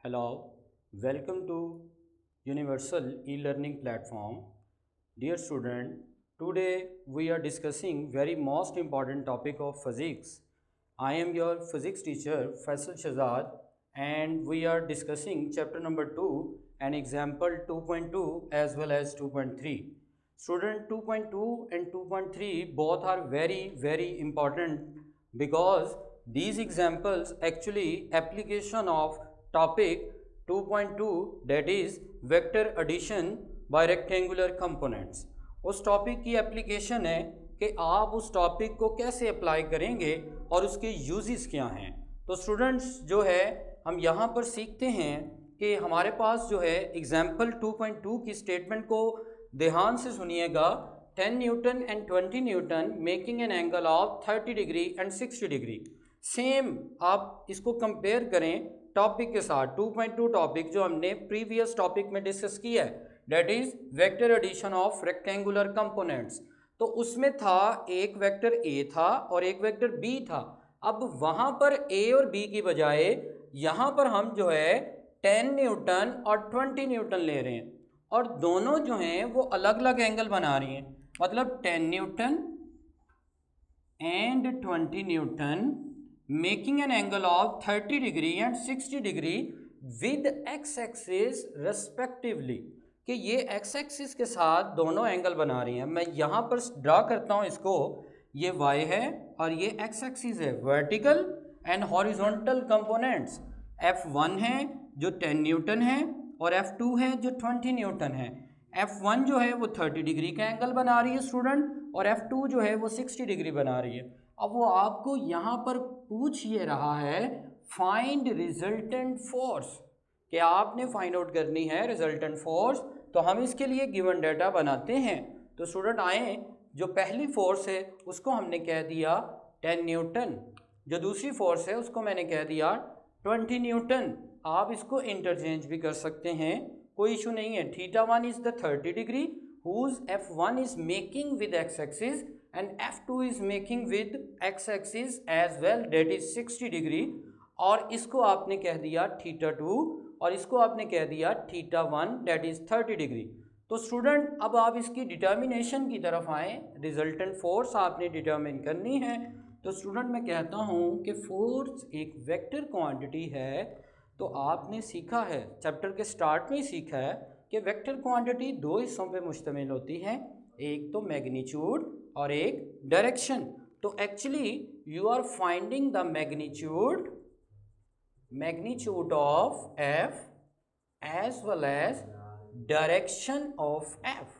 Hello, welcome to Universal e-learning platform. Dear student, today we are discussing very most important topic of physics. I am your physics teacher Faisal Shahzad and we are discussing chapter number 2 and example 2.2 as well as 2.3. Student 2.2 and 2.3 both are very important because these examples actually application of topic 2.2 that is vector addition by rectangular components. उस topic की application है कि आप उस topic को कैसे apply करेंगे और उसके यूजेस क्या हैं। तो स्टूडेंट्स जो है हम यहाँ पर सीखते हैं कि हमारे पास जो है एग्जाम्पल 2.2 की स्टेटमेंट को ध्यान से सुनिएगा। 10 Newton and 20 Newton making an angle of 30 degree and 60 degree. Same आप इसको कंपेयर करें टॉपिक के साथ 2.2 टॉपिक जो हमने प्रीवियस टॉपिक में डिस्कस किया है, that is vector addition of rectangular components. तो उसमें था एक वेक्टर ए था और एक वेक्टर बी था। अब वहां पर ए और बी की बजाय यहां पर हम जो है 10 न्यूटन और 20 न्यूटन ले रहे हैं और दोनों जो हैं वो अलग अलग एंगल बना रही हैं। मतलब 10 Newton and 20 Newton making an angle of 30 degree and 60 degree with x axis respectively, कि ये एक्स एक्सिस के साथ दोनों एंगल बना रही हैं। मैं यहाँ पर ड्रा करता हूँ इसको, ये y है और ये एक्स एक्सिस है, vertical and horizontal components. F1 है जो 10 न्यूटन है और F2 है जो 20 न्यूटन है। F1 जो है वो 30 डिग्री का एंगल बना रही है स्टूडेंट और F2 जो है वो 60 डिग्री बना रही है। अब वो आपको यहाँ पर पूछ ये रहा है फाइंड रिजल्टेंट फोर्स, कि आपने फाइंड आउट करनी है रिजल्टेंट फोर्स। तो हम इसके लिए गिवन डाटा बनाते हैं। तो स्टूडेंट आए, जो पहली फोर्स है उसको हमने कह दिया 10 न्यूटन, जो दूसरी फोर्स है उसको मैंने कह दिया 20 न्यूटन। आप इसको इंटरचेंज भी कर सकते हैं, कोई इशू नहीं है। θ1 is the 30 degree whose F1 is making with x-axis and F2 is making with x-axis as well, that is 60 degree. और इसको आपने कह दिया θ2 और इसको आपने कह दिया θ1 that is 30 डिग्री। तो स्टूडेंट अब आप इसकी डिटर्मिनेशन की तरफ आएँ, रिजल्टेंट फोर्स आपने डिटर्मिन करनी है। तो स्टूडेंट मैं कहता हूँ कि फोर्स एक वेक्टर क्वांटिटी है। तो आपने सीखा है, चैप्टर के स्टार्ट में ही सीखा है कि वेक्टर क्वांटिटी दो हिस्सों पे मुश्तमिल होती है, एक तो मैग्नीट्यूड और एक डायरेक्शन। तो actually you are finding the magnitude of F as well as direction of F.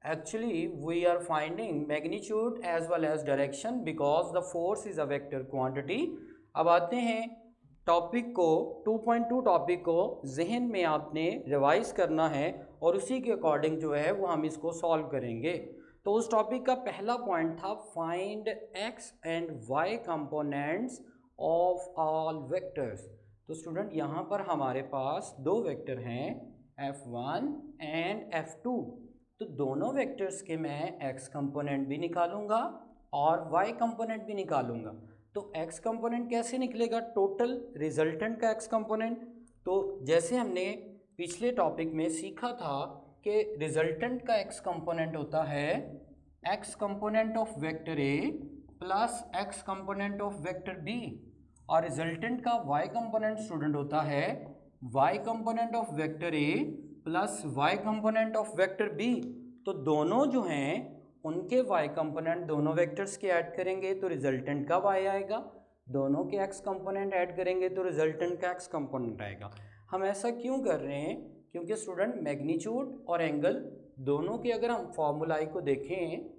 Actually we are finding magnitude as well as direction because the force is a vector quantity। अब आते हैं topic को, 2.2 topic को जहन में आपने revise करना है और उसी के अकॉर्डिंग जो है वो हम इसको सॉल्व करेंगे। तो उस टॉपिक का पहला पॉइंट था find x and y components of all vectors. तो स्टूडेंट यहाँ पर हमारे पास दो वेक्टर हैं f1 एंड f2। तो दोनों वेक्टर्स के मैं x कंपोनेंट भी निकालूंगा और y कंपोनेंट भी निकालूंगा। तो x कंपोनेंट कैसे निकलेगा? टोटल रिजल्टेंट का x कंपोनेंट। तो जैसे हमने पिछले टॉपिक में सीखा था कि रिजल्टेंट का x कंपोनेंट होता है x component of vector a plus x component of vector b, और रिजल्टेंट का y कंपोनेंट स्टूडेंट होता है y component of vector a plus y component of vector b। तो दोनों जो हैं उनके y कंपोनेंट दोनों वेक्टर्स के ऐड करेंगे तो रिजल्टेंट का y आएगा, दोनों के x कंपोनेंट ऐड करेंगे तो रिजल्टेंट का x कंपोनेंट आएगा। हम ऐसा क्यों कर रहे हैं? क्योंकि स्टूडेंट मैग्नीट्यूड और एंगल दोनों के अगर हम फॉर्मूलाई को देखें,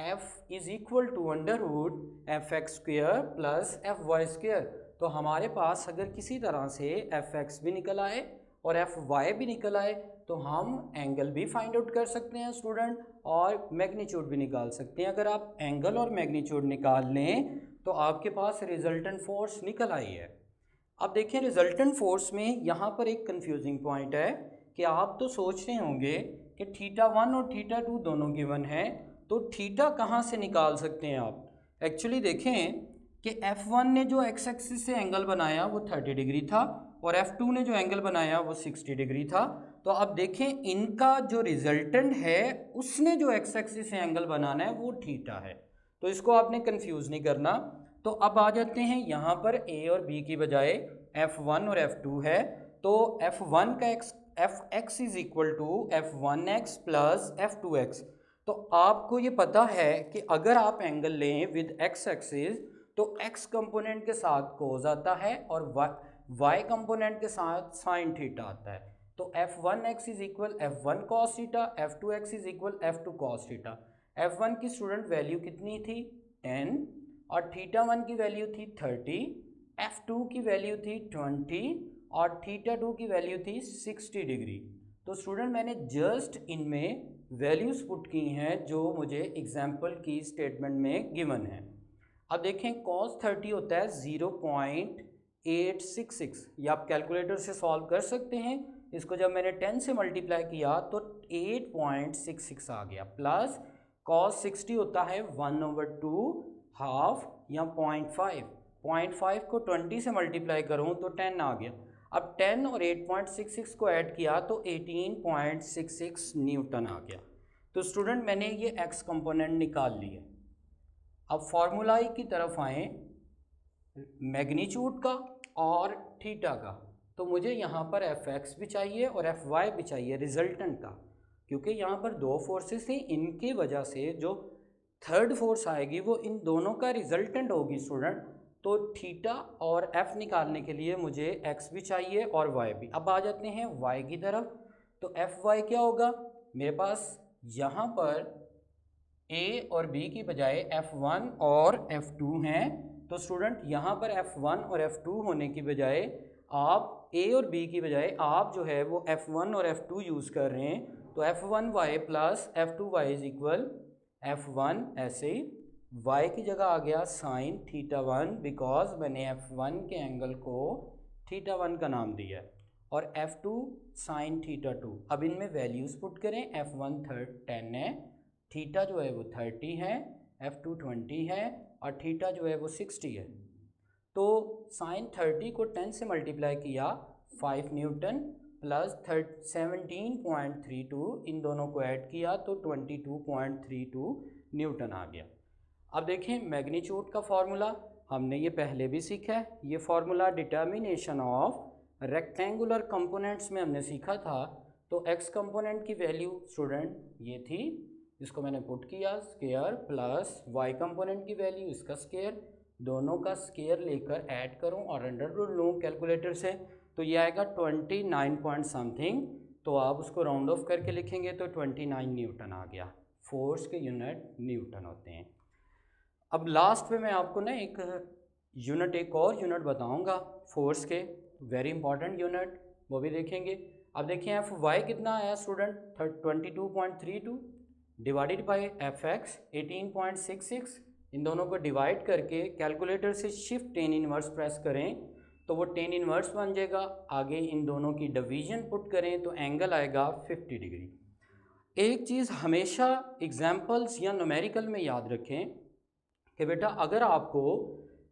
f is equal to under root F x square plus F y square. तो हमारे पास अगर किसी तरह से एफ एक्स भी निकल आए और एफ वाई भी निकल आए तो हम एंगल भी फाइंड आउट कर सकते हैं स्टूडेंट और मैग्नीट्यूड भी निकाल सकते हैं। अगर आप एंगल और मैग्नीट्यूड निकाल लें तो आपके पास रिजल्टेंट फोर्स निकल आई है। अब देखें रिजल्टेंट फोर्स में यहाँ पर एक कंफ्यूजिंग पॉइंट है कि आप तो सोच रहे होंगे कि θ1 और θ2 दोनों गिवन है, तो थीटा कहाँ से निकाल सकते हैं आप? एक्चुअली देखें कि F1 ने जो एक्स एक्सिस से एंगल बनाया वो 30 डिग्री था और F2 ने जो एंगल बनाया वो 60 डिग्री था। तो अब देखें इनका जो रिजल्टेंट है उसने जो एक्स एक्सिस से एंगल बनाना है वो थीटा है, तो इसको आपने कंफ्यूज नहीं करना। तो अब आ जाते हैं यहाँ पर A और B की बजाय F1 और F2 है, तो F1 का Fx is equal to F1x plus F2x। तो आपको ये पता है कि अगर आप एंगल लें विद एक्स एक्सिस तो x कंपोनेंट के साथ कोस आता है और y कंपोनेंट के साथ साइन थीटा आता है। तो F1x is equal F1 cos theta, F2x is equal F2 cos theta. F1 की स्टूडेंट वैल्यू कितनी थी 10 और थीटा 1 की वैल्यू थी 30, F2 की वैल्यू थी 20 और थीटा 2 की वैल्यू थी 60 डिग्री। तो स्टूडेंट मैंने जस्ट इनमें वैल्यूज़ पुट की हैं जो मुझे एग्जाम्पल की स्टेटमेंट में गिवन है। अब देखें cos 30 होता है 0.866, ये आप कैलकुलेटर से सॉल्व कर सकते हैं। इसको जब मैंने 10 से मल्टीप्लाई किया तो 8.66 आ गया, प्लस cos 60 होता है 1/2 हाफ या 0.5 को 20 से मल्टीप्लाई करूँ तो 10 आ गया। अब 10 और 8.66 को ऐड किया तो 18.66 न्यूटन आ गया। तो स्टूडेंट मैंने ये x कंपोनेंट निकाल लिए। अब फॉर्मूला की तरफ आए मैग्नीट्यूड का और थीटा का, तो मुझे यहाँ पर fx भी चाहिए और fy भी चाहिए रिजल्टेंट का, क्योंकि यहाँ पर दो फोर्सेस थी, इनकी वजह से जो थर्ड फोर्स आएगी वो इन दोनों का रिजल्टेंट होगी स्टूडेंट। तो थीटा और f निकालने के लिए मुझे x भी चाहिए और y भी। अब आ जाते हैं y की तरफ, तो fy क्या होगा, मेरे पास यहाँ पर a और b की बजाय f1 और f2 हैं। तो स्टूडेंट यहाँ पर f1 और f2 होने की बजाय आप a और b की बजाय आप जो है वो f1 और f2 यूज़ कर रहे हैं। तो f1y plus f2y is equal f1, ऐसे ही y की जगह आ गया साइन थीटा 1, बिकॉज मैंने f1 के एंगल को थीटा 1 का नाम दिया है, और f2 साइन थीटा 2। अब इनमें वैल्यूज़ पुट करें, f1 10 है, थीटा जो है वो 30 है, f2 20 है और थीटा जो है वो 60 है। तो साइन 30 को 10 से मल्टीप्लाई किया 5 न्यूटन प्लस 17.32, इन दोनों को ऐड किया तो 22.32 न्यूटन आ गया। अब देखें मैग्नीट्यूड का फार्मूला हमने ये पहले भी सीखा है, ये formula determination of rectangular components में हमने सीखा था। तो x कंपोनेंट की वैल्यू स्टूडेंट ये थी, इसको मैंने पुट किया स्क्वायर, प्लस y कंपोनेंट की वैल्यू इसका स्क्वायर, दोनों का स्क्वायर लेकर ऐड करूं और अंडर रूट लूँ कैलकुलेटर से, तो ये आएगा 29 पॉइंट समथिंग। तो आप उसको राउंड ऑफ करके लिखेंगे तो 29 न्यूटन आ गया। फोर्स के यूनिट न्यूटन होते हैं। अब लास्ट में मैं आपको ना एक और यूनिट बताऊंगा फोर्स के, वेरी इंपॉर्टेंट यूनिट, वो भी देखेंगे। अब देखिए एफ वाई कितना आया student 22.32 divided by F x 18.66, इन दोनों को डिवाइड करके कैलकुलेटर से शिफ्ट 10 इनवर्स प्रेस करें तो वो 10 इनवर्स बन जाएगा। आगे इन दोनों की डिवीजन पुट करें तो एंगल आएगा 50 डिग्री। एक चीज़ हमेशा एग्जाम्पल्स या न्यूमेरिकल में याद रखें कि बेटा अगर आपको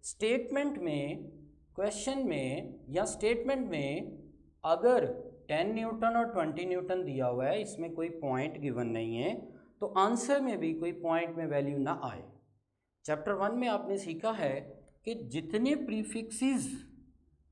स्टेटमेंट में, क्वेश्चन में या स्टेटमेंट में अगर 10 न्यूटन और 20 न्यूटन दिया हुआ है, इसमें कोई पॉइंट गिवन नहीं है, तो आंसर में भी कोई पॉइंट में वैल्यू ना आए। चैप्टर 1 में आपने सीखा है कि जितने प्रीफिक्सेस,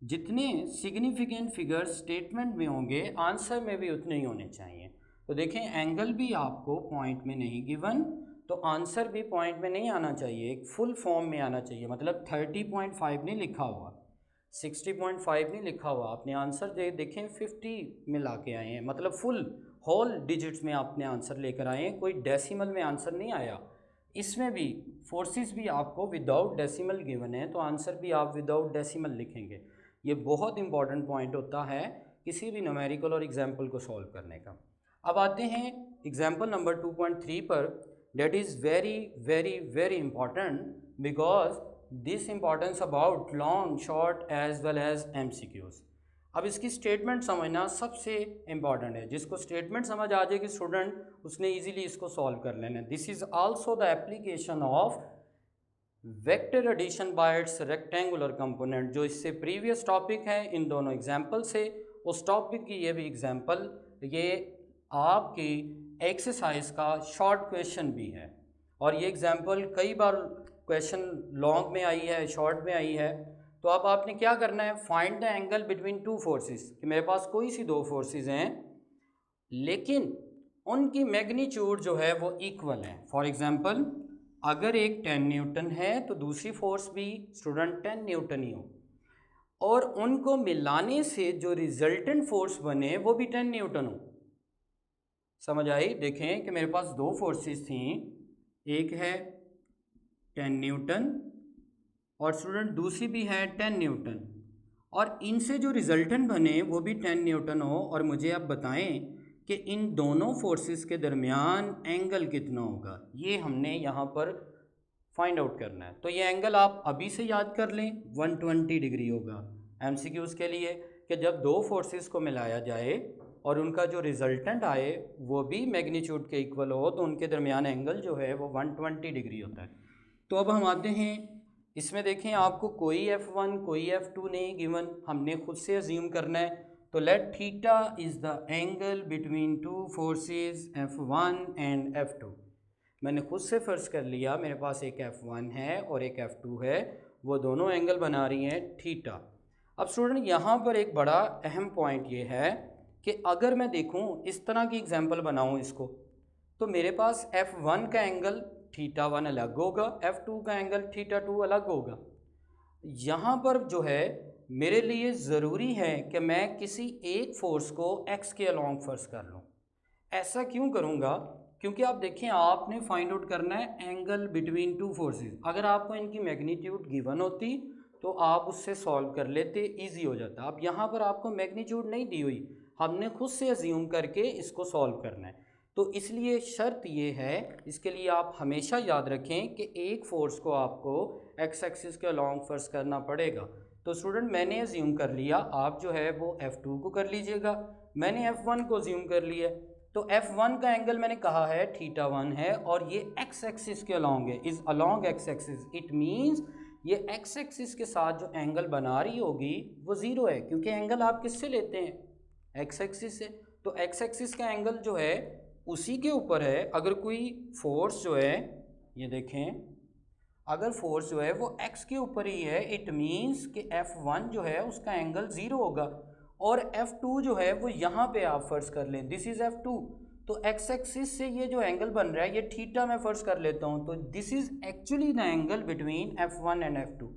जितने सिग्निफिकेंट फिगर्स स्टेटमेंट में होंगे आंसर में भी उतने ही होने चाहिए। तो देखें एंगल भी आपको पॉइंट में नहीं गिवन, तो आंसर भी पॉइंट में नहीं आना चाहिए, एक फुल फॉर्म में आना चाहिए। मतलब 30.5 नहीं लिखा हुआ, 60.5 नहीं लिखा हुआ, आपने आंसर देखें 50 में ला के आए हैं, मतलब फुल होल डिजिट्स में आपने आंसर लेकर आए हैं, कोई डेसिमल में आंसर नहीं आया। इसमें भी फोर्सेस भी आपको विदाउट डेसिमल गिवन है, तो आंसर भी आप विदाउट डेसिमल लिखेंगे। ये बहुत इंपॉर्टेंट पॉइंट होता है किसी भी न्यूमेरिकल और एग्जाम्पल को सॉल्व करने का। अब आते हैं एग्जाम्पल नंबर 2.3 पर, that is very important because this importance about long short as well as MCQs। अब इसकी स्टेटमेंट समझना सबसे इम्पॉर्टेंट है, जिसको स्टेटमेंट समझ आ जाएगी स्टूडेंट उसने इजीली इसको सॉल्व कर लेना है। This is also the application of vector addition by its rectangular component, जो इससे प्रीवियस टॉपिक है इन दोनों एग्जाम्पल से, उस टॉपिक की ये भी एग्जाम्पल, ये आपकी एक्सरसाइज का शॉर्ट क्वेश्चन भी है। और ये एग्जाम्पल कई बार क्वेश्चन लॉन्ग में आई है, शॉर्ट में आई है। तो अब आपने क्या करना है, find the angle between two forces, कि मेरे पास कोई सी दो फोर्सेस हैं लेकिन उनकी मैग्नीट्यूड जो है वो इक्वल है। फॉर एग्जांपल अगर एक 10 न्यूटन है तो दूसरी फोर्स भी स्टूडेंट 10 न्यूटन ही हो, और उनको मिलाने से जो रिजल्टेंट फोर्स बने वो भी 10 न्यूटन हो। समझ आई? देखें कि मेरे पास दो फोर्सेस थी, एक है 10 न्यूटन और स्टूडेंट दूसरी भी है 10 न्यूटन, और इनसे जो रिजल्टेंट बने वो भी 10 न्यूटन हो, और मुझे आप बताएं कि इन दोनों फोर्सेस के दरमियान एंगल कितना होगा, ये हमने यहाँ पर फाइंड आउट करना है। तो ये एंगल आप अभी से याद कर लें, 120 डिग्री होगा एमसीक्यूज़ के लिए, कि जब दो फोर्सेस को मिलाया जाए और उनका जो रिजल्टेंट आए वो भी मैग्नीट्यूड के इक्वल हो तो उनके दरमियान एंगल जो है वो 120 डिग्री होता है। तो अब हम आते हैं इसमें, देखें आपको कोई F1 कोई F2 नहीं गिवन, हमने खुद से अज्यूम करना है। तो let theta is the angle between two forces F1 and F2। मैंने खुद से फ़र्ज़ कर लिया मेरे पास एक F1 है और एक F2 है, वो दोनों एंगल बना रही हैं थीटा। अब स्टूडेंट यहाँ पर एक बड़ा अहम पॉइंट ये है कि अगर मैं देखूँ इस तरह की एग्जांपल बनाऊँ इसको, तो मेरे पास F1 का एंगल θ1 अलग होगा, F2 का एंगल θ2 अलग होगा। यहाँ पर जो है मेरे लिए ज़रूरी है कि मैं किसी एक फोर्स को x के अलॉन्ग फ़र्ज़ कर लूँ। ऐसा क्यों करूँगा? क्योंकि आप देखें आपने फाइंड आउट करना है एंगल बिटवीन टू फोर्सेस। अगर आपको इनकी मैग्नीट्यूड गिवन होती तो आप उससे सॉल्व कर लेते, इजी हो जाता। अब यहाँ पर आपको मैग्नीट्यूड नहीं दी हुई, हमने खुद से अज्यूम करके इसको सॉल्व करना है। तो इसलिए शर्त ये है, इसके लिए आप हमेशा याद रखें कि एक फोर्स को आपको एक्स एक्सिस के अलॉन्ग फ़र्ज़ करना पड़ेगा। तो स्टूडेंट मैंने अज्यूम कर लिया, आप जो है वो F2 को कर लीजिएगा, मैंने F1 को अज्यूम कर लिया। तो F1 का एंगल मैंने कहा है θ1 है और ये एक्स एक्सिस के अलॉन्ग है, is along x axis. It means ये एक्स एक्सिस के साथ जो एंगल बना रही होगी वो ज़ीरो है, क्योंकि एंगल आप किससे लेते हैं, एक्स एक्सिस से। तो एक्स एक्सिस का एंगल जो है उसी के ऊपर है। अगर कोई फोर्स जो है, ये देखें, अगर फोर्स जो है वो x के ऊपर ही है, इट मीन्स कि F1 जो है उसका एंगल ज़ीरो होगा, और F2 जो है वो यहाँ पे आप फ़र्ज़ कर लें, दिस इज़ F2। तो x एक्सिस से ये जो एंगल बन रहा है ये थीटा मैं फ़र्ज़ कर लेता हूँ, तो this is actually the angle between F1 and F2।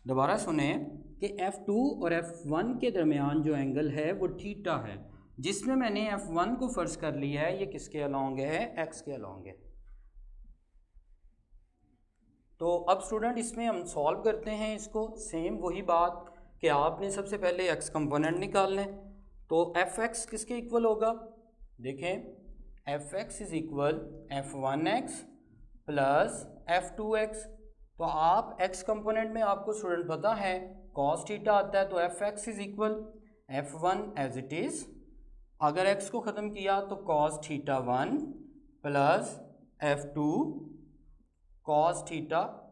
दोबारा सुने कि F2 और F1 के दरमियान जो एंगल है वो थीटा है, जिसमें मैंने F1 को फ़र्ज़ कर लिया है ये किसके अलॉन्ग है, x के अलॉन्ग है। तो अब स्टूडेंट इसमें हम सॉल्व करते हैं इसको, सेम वही बात कि आपने सबसे पहले x कंपोनेंट निकालना है। तो fx किसके इक्वल होगा, देखें fx is equal f1x plus f2x। तो आप x कंपोनेंट में आपको स्टूडेंट पता है cos थीटा आता है, तो fx is equal f1 as it is, अगर x को ख़त्म किया तो cos θ1 प्लस f2 cos θ2।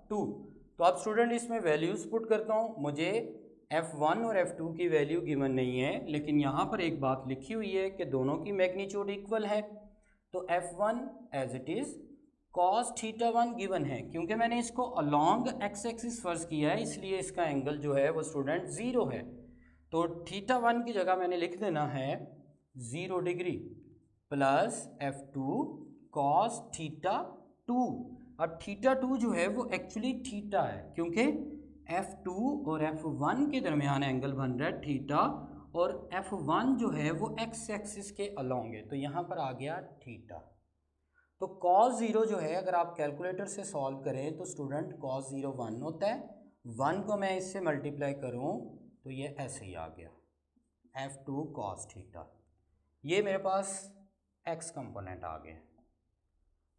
तो अब स्टूडेंट इसमें वैल्यूज़ पुट करता हूँ, मुझे F1 और F2 की वैल्यू गिवन नहीं है, लेकिन यहाँ पर एक बात लिखी हुई है कि दोनों की मैग्नीट्यूड इक्वल है। तो F1 as it is, cos θ1 given है, क्योंकि मैंने इसको अलॉन्ग एक्स एक्सिस फ़र्ज़ किया है इसलिए इसका एंगल जो है वो स्टूडेंट ज़ीरो है। तो θ1 की जगह मैंने लिख देना है 0 डिग्री प्लस F2 cos θ2। अब θ2 जो है वो एक्चुअली थीटा है, क्योंकि F2 और F1 के दरमियान एंगल बन रहा है थीटा, और F1 जो है वो एक्स एक्सिस के अलॉन्ग है, तो यहाँ पर आ गया थीटा। तो cos 0 जो है अगर आप कैलकुलेटर से सॉल्व करें तो स्टूडेंट cos 0 1 होता है, 1 को मैं इससे मल्टीप्लाई करूँ तो ये ऐसे ही आ गया F2 cos थीटा। ये मेरे पास x कंपोनेंट आ गया।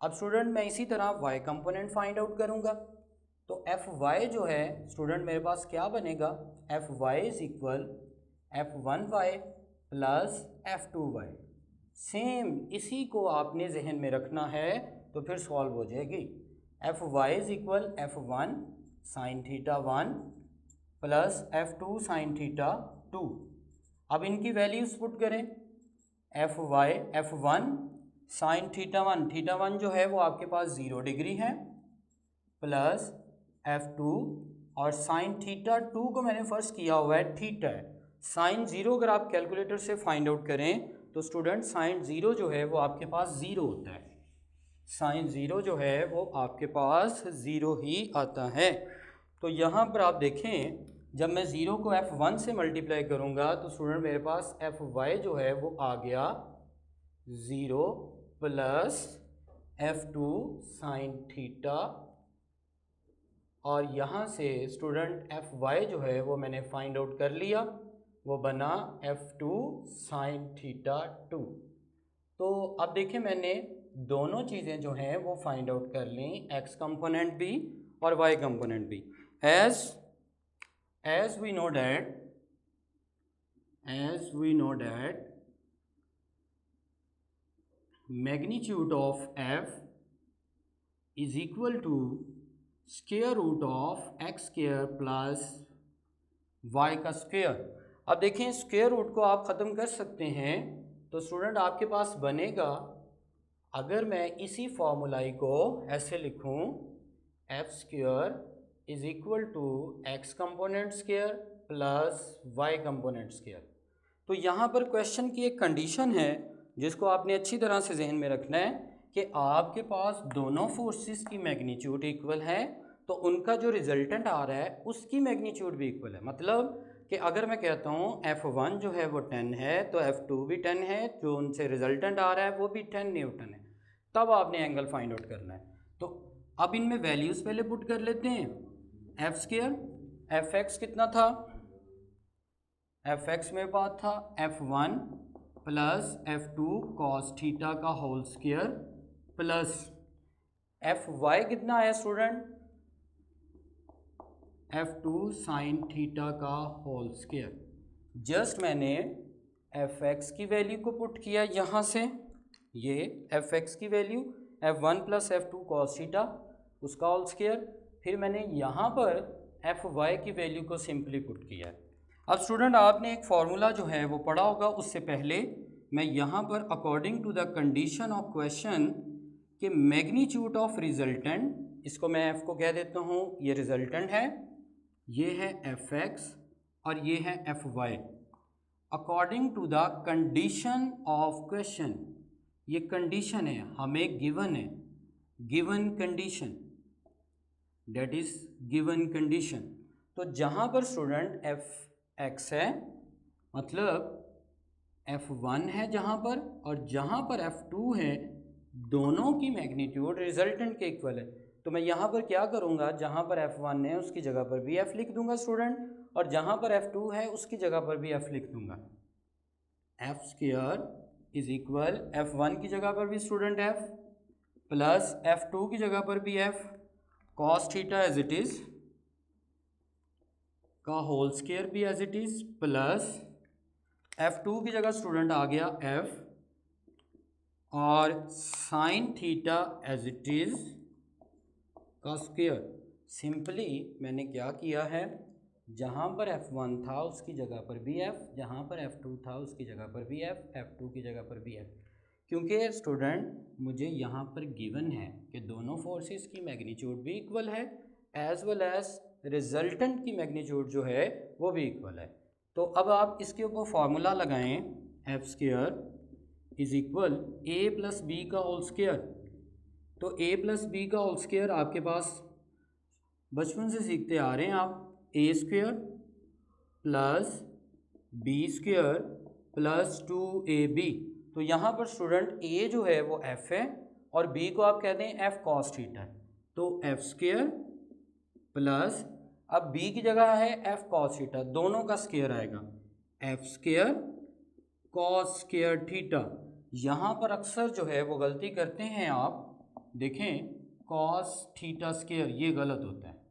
अब स्टूडेंट मैं इसी तरह y कंपोनेंट फाइंड आउट करूँगा। तो Fy जो है स्टूडेंट मेरे पास क्या बनेगा, Fy is equal F1y plus F2y। Same इसी को आपने जहन में रखना है तो फिर सॉल्व हो जाएगी। F y is equal F1 sine theta 1 plus F2 sine theta 2। अब इनकी वैल्यूज पुट करें। F1 साइन थीटा 1 जो है वो आपके पास 0 डिग्री है, प्लस F2 और साइन थीटा 2 को मैंने फर्स्ट किया हुआ है थीटा है। साइन 0 अगर आप कैलकुलेटर से फाइंड आउट करें तो स्टूडेंट साइन 0 जो है वो आपके पास 0 होता है। साइन 0 जो है वो आपके पास 0 ही आता है। तो यहाँ पर आप देखें, जब मैं 0 को F1 से मल्टीप्लाई करूँगा तो स्टूडेंट मेरे पास Fy जो है वो आ गया 0 प्लस F2 साइन थीटा, और यहाँ से स्टूडेंट Fy जो है वो मैंने फाइंड आउट कर लिया, वो बना F2 साइन थीटा 2। तो अब देखें मैंने दोनों चीज़ें जो हैं वो फाइंड आउट कर ली, x कंपोनेंट भी और y कंपोनेंट भी। as we know that magnitude of f is equal to square root of x square plus y का स्क्वायर। अब देखें स्क्वायर रूट को आप ख़त्म कर सकते हैं, तो स्टूडेंट आपके पास बनेगा, अगर मैं इसी फॉर्मूलाई को ऐसे लिखूं, F square is equal to x component square plus y component square. तो यहाँ पर क्वेश्चन की एक कंडीशन है जिसको आपने अच्छी तरह से जहन में रखना है कि आपके पास दोनों फोर्सेस की मैग्नीट्यूड इक्वल है, तो उनका जो रिजल्टेंट आ रहा है उसकी मैग्नीट्यूड भी इक्वल है। मतलब कि अगर मैं कहता हूँ F1 जो है वो 10 है तो F2 भी 10 है, जो उनसे रिजल्टेंट आ रहा है वो भी 10 न्यूटन है, तब आपने एंगल फाइंड आउट करना है। तो अब इनमें वैल्यूज़ पहले पुट कर लेते हैं। एफ स्क्वायर, एफ एक्स कितना था, एफ एक्स मेरे पास था F1 plus F2 cos theta का होल स्क्वायर प्लस Fy कितना आया स्टूडेंट, F2 साइन थीटा का होल स्क्वायर। जस्ट मैंने Fx की वैल्यू को पुट किया यहाँ से, ये Fx की value F1 plus F2 cos theta उसका होल स्क्वायर, फिर मैंने यहाँ पर Fy की वैल्यू को सिंपली पुट किया है। अब स्टूडेंट आपने एक फार्मूला जो है वो पढ़ा होगा, उससे पहले मैं यहाँ पर according to the condition of question के मैग्नीट्यूड ऑफ रिजल्टेंट, इसको मैं F को कह देता हूँ, ये रिजल्टेंट है, ये है Fx और ये है Fy। According to the condition of question, ये कंडीशन है, हमें गिवन है, given condition, that is given condition. तो जहाँ पर स्टूडेंट Fx है मतलब F1 है जहाँ पर, और जहाँ पर F2 है, दोनों की मैग्नीट्यूड रिजल्टेंट के इक्वल है। तो मैं यहाँ पर क्या करूँगा, जहाँ पर F1 है उसकी जगह पर भी F लिख दूंगा स्टूडेंट, और जहाँ पर F2 है उसकी जगह पर भी F लिख दूंगा। F square is equal F1 की जगह पर भी स्टूडेंट F प्लस F2 की जगह पर भी F cos theta as it is का होल स्क्वायर भी as it is plus F2 की जगह स्टूडेंट आ गया F और sine theta as it is का स्क्वायर। सिंपली मैंने क्या किया है, जहाँ पर F1 था उसकी जगह पर भी F, जहाँ पर F2 था उसकी जगह पर भी F, F2 की जगह पर भी F, क्योंकि स्टूडेंट मुझे यहाँ पर गिवन है कि दोनों फोर्सेस की मैग्नीट्यूड भी इक्वल है एज वेल एज रिजल्टेंट की मैग्नीट्यूड जो है वो भी इक्वल है। तो अब आप इसके ऊपर फार्मूला लगाएं, F square is equal A plus B का होल स्क्वायर। तो a प्लस बी का होल स्क्वायर आपके पास बचपन से सीखते आ रहे हैं आप, A square plus B square plus 2ab। तो यहाँ पर स्टूडेंट a जो है वो f है और b को आप कहते हैं f कॉस थीटा, तो f स्क्वायर प्लस, अब b की जगह है f कॉस थीटा, दोनों का स्क्वायर आएगा, f square cos square theta. यहाँ पर अक्सर जो है वो गलती करते हैं आप, देखें कॉस थीटा स्क्वायर, ये गलत होता है,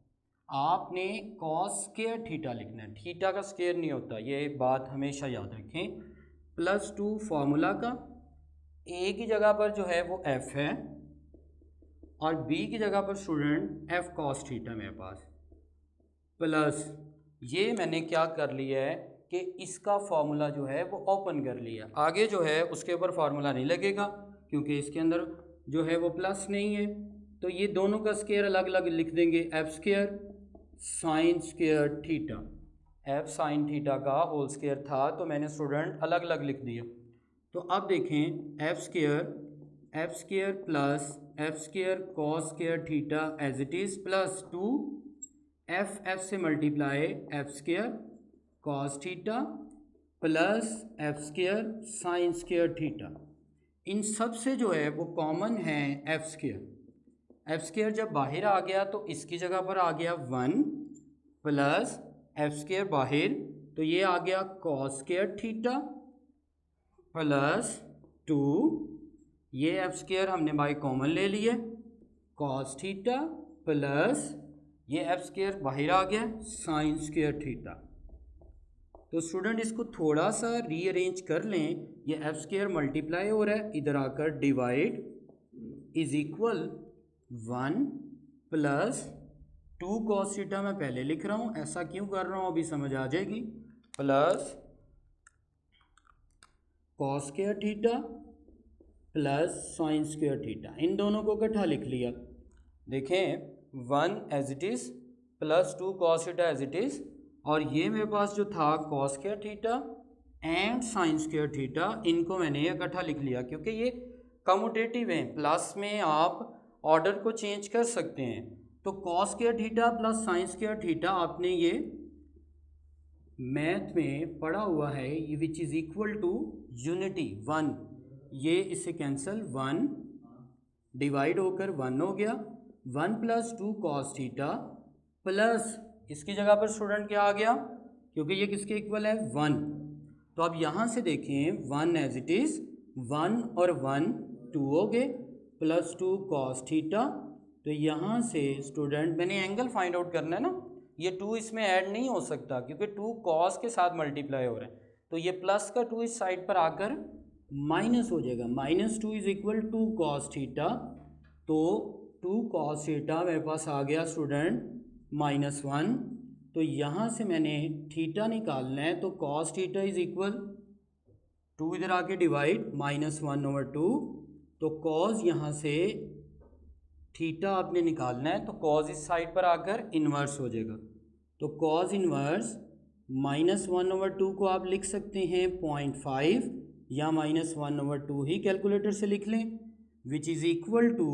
आपने कॉस स्क्वायर थीटा लिखना है, थीटा का स्क्वायर नहीं होता, ये बात हमेशा याद रखें। प्लस 2 फार्मूला का, ए की जगह पर जो है वो f है और b की जगह पर स्टूडेंट f cos थीटा मेरे पास, प्लस ये मैंने क्या कर लिया है कि इसका फॉर्मूला जो है वो ओपन कर लिया। आगे जो है उसके ऊपर फार्मूला नहीं लगेगा क्योंकि इसके अंदर जो है वो प्लस नहीं है, तो ये दोनों का स्क्वायर अलग अलग लिख देंगे, F square sine square theta, F sine theta का होल स्क्वायर था तो मैंने स्टूडेंट अलग अलग लिख दिया। तो अब देखें F square plus F square cos square theta as it is plus 2 F से multiply F square cos theta plus F square sine square theta. इन सब से जो है वो कॉमन है एफ स्क्वायर जब बाहर आ गया तो इसकी जगह पर आ गया 1 प्लस एफ स्क्वायर बाहर, तो ये आ गया कॉस स्क्वायर थीटा प्लस 2, ये एफ स्क्वायर हमने बाई कॉमन ले लिए कॉस थीटा प्लस ये एफ स्क्वायर बाहर आ गया साइन स्क्वायर थीटा। तो स्टूडेंट इसको थोड़ा सा रीअरेंज कर लें, ये एफ स्क्वायर मल्टीप्लाई हो रहा है, इधर आकर divide is equal 1 plus 2 cos theta मैं पहले लिख रहा हूँ, ऐसा क्यों कर रहा हूँ अभी समझ आ जाएगी, plus cos square theta plus sine square theta, इन दोनों को इकट्ठा लिख लिया। देखें 1 as it is plus 2 cos theta as it is, और ये मेरे पास जो था cos square theta and sine square theta, इनको मैंने इकट्ठा लिख लिया क्योंकि ये कम्यूटेटिव हैं, प्लस में आप ऑर्डर को चेंज कर सकते हैं। तो cos square theta plus sine square theta आपने ये मैथ में पढ़ा हुआ है, ये which is equal to unity 1, ये इससे कैंसिल 1 डिवाइड होकर 1 हो गया, 1 प्लस 2 कॉस थीटा प्लस इसकी जगह पर स्टूडेंट क्या आ गया क्योंकि ये किसके इक्वल है 1, तो अब यहाँ से देखें 1 एज इट इज़ 1 और 1 2 हो गए प्लस 2 कॉस थीटा, तो यहाँ से स्टूडेंट मैंने एंगल फाइंड आउट करना है ना, ये 2 इसमें ऐड नहीं हो सकता क्योंकि 2 कॉस के साथ मल्टीप्लाई हो रहा है, तो ये प्लस का 2 इस साइड पर आकर माइनस हो जाएगा, -2 इज इक्वल 2 कॉस थीटा, तो 2 कॉस थीटा मेरे पास आ गया स्टूडेंट -1, तो यहाँ से मैंने थीटा निकालना है, तो कॉस थीटा इज इक्वल 2 इधर आके डिवाइड -1/2, तो कॉस यहाँ से थीटा आपने निकालना है, तो कॉस इस साइड पर आकर इन्वर्स हो जाएगा, तो कॉस इन्वर्स -1/2 को आप लिख सकते हैं 0.5 या -1/2 ही कैलकुलेटर से लिख लें, which is equal to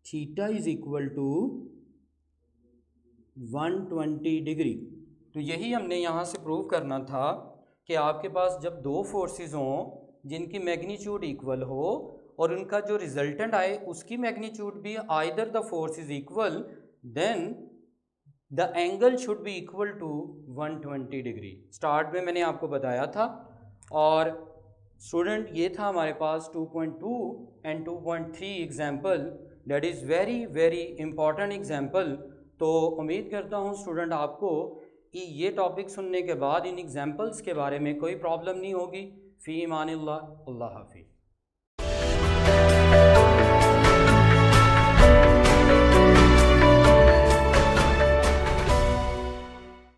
theta is equal to 120 degree. तो यही हमने यहाँ से प्रूव करना था कि आपके पास जब दो फोर्सेस हों जिनकी मैग्नीट्यूड इक्वल हो और उनका जो रिजल्टेंट आए उसकी मैग्नीट्यूड भी either the force is equal, then the angle should be equal to 120 degree. Start में मैंने आपको बताया था, और स्टूडेंट ये था हमारे पास 2.2 and 2.3 example, that is very very important example. तो उम्मीद करता हूँ स्टूडेंट आपको ये टॉपिक सुनने के बाद इन एग्जाम्पल्स के बारे में कोई प्रॉब्लम नहीं होगी। फ़ी ईमानिल्लाह, अल्लाह हाफ़िज़।